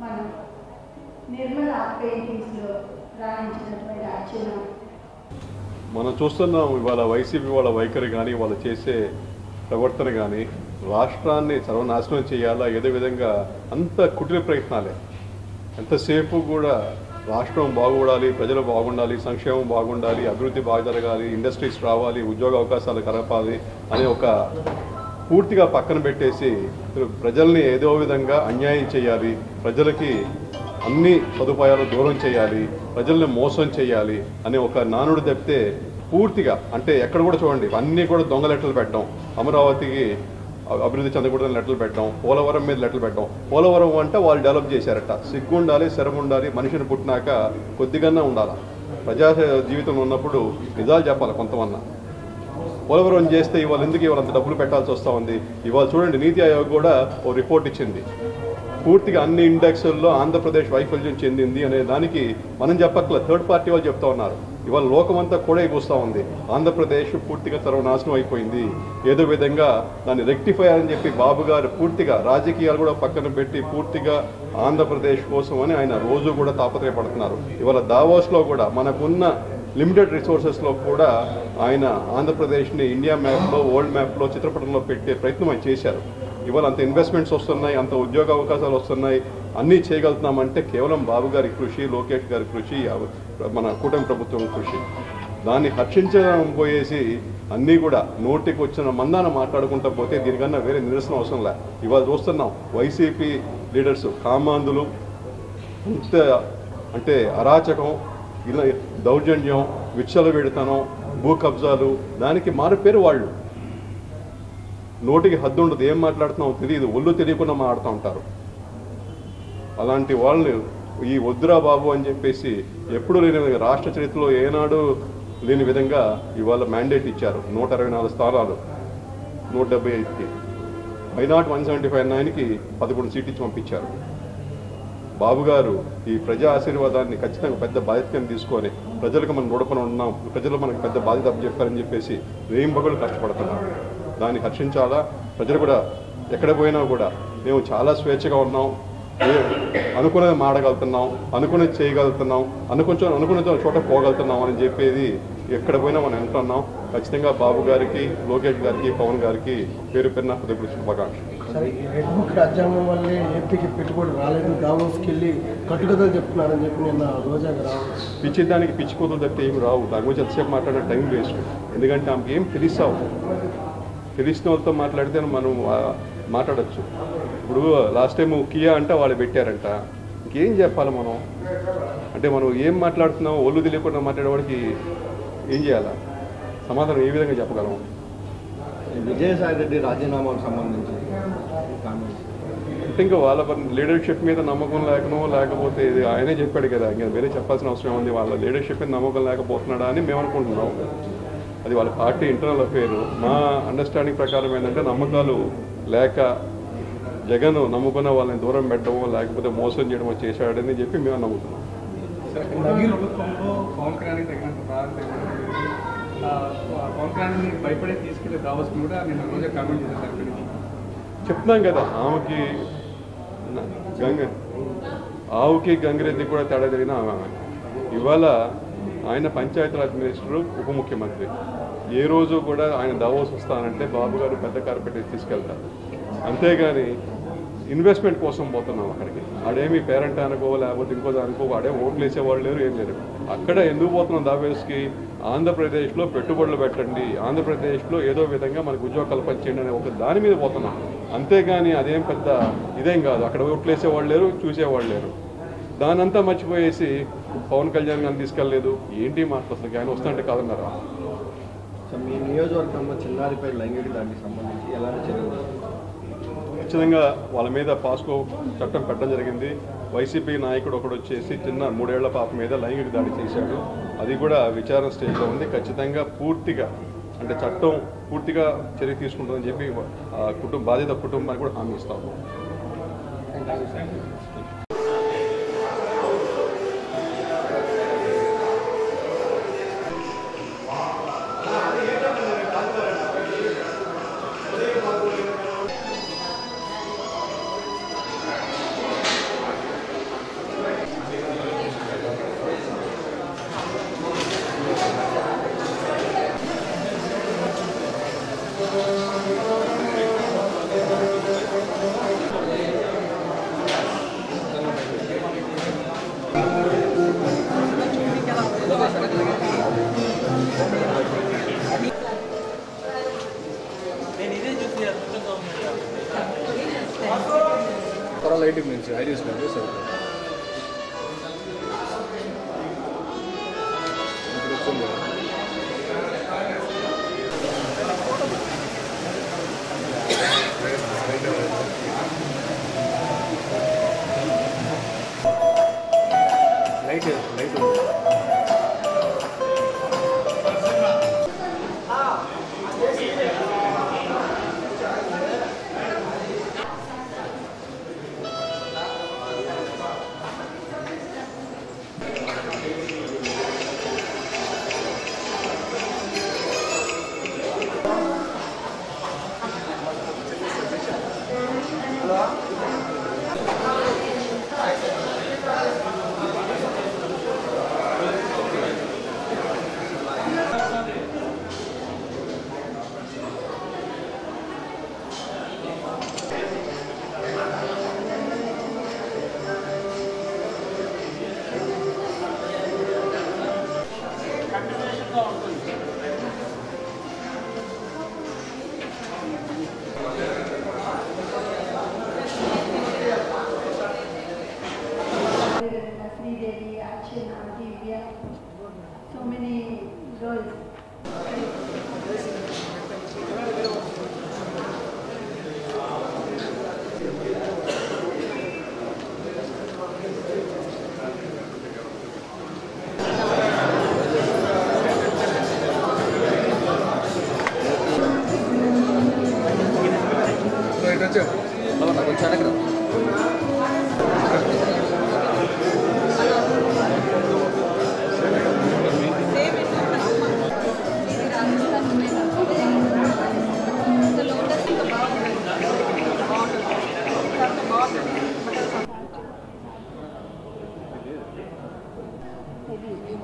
మనం నిర్మల పెయింటింగ్స్లో రాణించినటువంటి అర్చన మనం చూస్తున్నాం. ఇవాళ వైసీపీ వాళ్ళ వైఖరి కానీ వాళ్ళు చేసే ప్రవర్తన కానీ రాష్ట్రాన్ని సర్వనాశనం చేయాలా ఏదో విధంగా అంత కుటిల ప్రయత్నాలే. ఎంతసేపు కూడా రాష్ట్రం బాగుపడాలి, ప్రజలు బాగుండాలి, సంక్షేమం బాగుండాలి, అభివృద్ధి బాగా జరగాలి, ఇండస్ట్రీస్ రావాలి, ఉద్యోగ అవకాశాలు కలపాలి అనే ఒక పూర్తిగా పక్కన పెట్టేసి ప్రజల్ని ఏదో విధంగా అన్యాయం చేయాలి, ప్రజలకి అన్ని సదుపాయాలు దూరం చేయాలి, ప్రజల్ని మోసం చేయాలి అనే ఒక నానుడు తప్పితే పూర్తిగా అంటే ఎక్కడ కూడా చూడండి అన్నీ కూడా దొంగ లెటర్లు పెట్టడం, అమరావతికి అభివృద్ధి చెందకూడదని లెటర్లు పెట్టడం, పోలవరం మీద లెటర్లు పెట్టడం. పోలవరం అంటే వాళ్ళు డెవలప్ చేశారట. సిగ్గు ఉండాలి, శరం ఉండాలి, మనిషిని పుట్టినాక కొద్దిగానే ఉండాలి. ప్రజా జీవితంలో ఉన్నప్పుడు నిజాలు చెప్పాలి కొంతమన్నా. పోలవరం చేస్తే ఇవాళ ఎందుకు ఇవాళ అంత డబ్బులు పెట్టాల్సి వస్తూ ఉంది. ఇవాళ చూడండి నీతి ఆయోగ్ కూడా ఓ రిపోర్ట్ ఇచ్చింది. పూర్తిగా అన్ని ఇండెక్స్ల్లో ఆంధ్రప్రదేశ్ వైఫల్యం చెందింది అనే దానికి మనం చెప్పట్లేదు, థర్డ్ పార్టీ వాళ్ళు చెప్తా ఉన్నారు. ఇవాళ లోకమంతా కూడా కూస్తూ ఉంది. ఆంధ్రప్రదేశ్ పూర్తిగా సర్వనాశనం అయిపోయింది, ఏదో విధంగా దాన్ని రెక్టిఫై అని చెప్పి బాబు గారు పూర్తిగా రాజకీయాలు కూడా పక్కన పెట్టి పూర్తిగా ఆంధ్రప్రదేశ్ కోసం అని ఆయన రోజు కూడా తాపత్రయపడుతున్నారు. ఇవాళ దావోస్లో కూడా మనకున్న లిమిటెడ్ రిసోర్సెస్లో కూడా ఆయన ఆంధ్రప్రదేశ్ని ఇండియా మ్యాప్లో, వరల్డ్ మ్యాప్లో, చిత్రపటంలో పెట్టే ప్రయత్నం ఆయన చేశారు. ఇవాళ అంత ఇన్వెస్ట్మెంట్స్ వస్తున్నాయి, అంత ఉద్యోగ అవకాశాలు వస్తున్నాయి, అన్నీ చేయగలుగుతున్నామంటే కేవలం బాబు గారి కృషి, లోకేష్ గారి కృషి, మన కూటమి ప్రభుత్వం కృషి. దాన్ని హర్షించడం పోయేసి అన్నీ కూడా నోటికి వచ్చిన మందాన మాట్లాడుకుంటూ పోతే దీనికన్నా వేరే నిరసన అవసరం లే. ఇవాళ చూస్తున్నాం వైసీపీ లీడర్స్ కామాంధులు, ఇంత అంటే అరాచకం, ఇలా దౌర్జన్యం, విచ్చలవిడతనం, భూ కబ్జాలు, దానికి మారు పేరు వాళ్ళు. నోటికి హద్దు ఉండదు, ఏం మాట్లాడుతున్నామో తెలియదు, ఒళ్ళు తెలియకుండా మాట్లాడుతూ ఉంటారు. అలాంటి వాళ్ళు ఈ వద్దురా బాబు అని చెప్పేసి ఎప్పుడు లేని విధంగా రాష్ట్ర చరిత్రలో ఏనాడు లేని విధంగా ఇవాళ మ్యాండేట్ ఇచ్చారు. 124 స్థానాలు 175కి, వైనాట్ 175-9కి 11 సీట్లు ఇచ్చి పంపించారు. బాబు గారు ఈ ప్రజా ఆశీర్వాదాన్ని ఖచ్చితంగా పెద్ద బాధ్యతను తీసుకొని ప్రజలకు మనం రుణపడి ఉన్నాం, ప్రజలు మనకు పెద్ద బాధ్యత చెప్పారని చెప్పేసి రేయింబగలు కష్టపడుతున్నారు. దాన్ని హర్షించాలా. ప్రజలు కూడా ఎక్కడ పోయినా కూడా మేము చాలా స్వేచ్ఛగా ఉన్నాం, అనుకున్నది మాడగలుగుతున్నాం, అనుకున్నది చేయగలుగుతున్నాం, అనుకున్న చోట పోగలుగుతున్నాం అని చెప్పేది ఎక్కడ పోయినా మనం అంటున్నాం. ఖచ్చితంగా బాబు గారికి, లోకేష్ గారికి, పవన్ గారికి పేరు పేరున హృదయపూర్వక శుభాకాంక్షలు. రెడ్ బుక్ రాజ్యాంగం వల్లే ఏపీకి పెట్టుబడి రాలేదు, దావోస్కి వెళ్ళి కట్టుకథలు చెప్తున్నారని చెప్పి నిన్న రోజా పిచ్చి దానికి పిచ్చి కూతురు తప్పితే ఏమి రావు. దాని గురించి ఎంతసేపు మాట్లాడే టైం వేస్ట్. ఎందుకంటే ఆమెకి ఏం తెలిసావు, తెలిసిన వాళ్ళతో మాట్లాడితే మనం మాట్లాడచ్చు. ఇప్పుడు లాస్ట్ టైం కియా అంటే వాళ్ళు పెట్టారంట, ఇంకేం చెప్పాలి మనం? అంటే మనం ఏం మాట్లాడుతున్నాం ఒళ్ళు తెలియకుండా మాట్లాడేవాడికి ఏం చేయాలా? సమాధానం ఏ విధంగా చెప్పగలం? విజయసాయి రెడ్డి రాజీనామాకు సంబంధించి అంటే ఇంకా వాళ్ళ లీడర్షిప్ మీద నమ్మకం లేకనో, లేకపోతే ఇది ఆయనే చెప్పాడు కదా, ఇంకా వేరే చెప్పాల్సిన అవసరం ఉంది. వాళ్ళ లీడర్షిప్ మీద నమ్మకం లేకపోతున్నాడా అని మేము అనుకుంటున్నాం. అది వాళ్ళ పార్టీ ఇంటర్నల్ అఫేర్. మా అండర్స్టాండింగ్ ప్రకారం ఏంటంటే నమ్మకాలు లేక జగన్ నమ్ముకున్న వాళ్ళని దూరం పెట్టడమో లేకపోతే మోసం చేయడమో చేశాడని చెప్పి మేము నమ్ముతున్నాం. పవన్ కళ్యాణ్ తగినంత పవన్ కళ్యాణ్ భయపడే తీసుకెళ్ళి దావోస్ని కూడా నిన్న రోజే కామెంట్ చేశారు. చెప్తున్నాం కదా, ఆవుకి గంగిరెద్ది కూడా తేడా జరిగిన ఆమె. ఇవాళ ఆయన పంచాయతీరాజ్ మినిస్టరు, ఉప ముఖ్యమంత్రి. ఏ రోజు కూడా ఆయన దావోస్ వస్తానంటే బాబు గారు పెద్ద కార్పెట్ తీసుకెళ్తారు. అంతేగాని ఇన్వెస్ట్మెంట్ కోసం పోతున్నాం అక్కడికి. ఆడేమి పేరెంట్ అనుకో లేకపోతే ఇంకో అనుకో, వాడే ఓట్లు వేసేవాళ్ళు లేరు, ఏం లేరు. అక్కడ ఎందుకు పోతున్నాం దావోస్కి? ఆంధ్రప్రదేశ్లో పెట్టుబడులు పెట్టండి, ఆంధ్రప్రదేశ్లో ఏదో విధంగా మనకు ఉద్యోగ కల్పన చేయండి అనే ఒక దాని మీద పోతున్నాం. అంతేగాని అదేం పెద్ద ఇదేం కాదు. అక్కడ ఓట్లు వేసేవాళ్ళు లేరు, చూసేవాళ్ళు లేరు. దానంతా మర్చిపోయేసి పవన్ కళ్యాణ్ గారిని తీసుకెళ్ళలేదు. ఏంటి మాటలు అసలు? ఆయన వస్తుంటే కాదన్నారా? మీ నియోజకవర్గంలో చిన్నారిపై లైంగిక దాడికి సంబంధించి ఎలాంటి చర్యలు? ఖచ్చితంగా వాళ్ళ మీద పాస్కో చట్టం పెట్టడం జరిగింది. వైసీపీ నాయకుడు ఒకడు వచ్చేసి చిన్న 3 ఏళ్ల పాప మీద లైంగిక దాడి చేశాడు. అది కూడా విచారణ స్టేజ్లో ఉంది. ఖచ్చితంగా పూర్తిగా అంటే చట్టం పూర్తిగా చర్య తీసుకుంటుందని చెప్పి బాధిత కుటుంబానికి కూడా హామీ ఇస్తాము. లైటింగ్ నుంచి ideas sir light light Sridevi, Archana, Divya, so many girls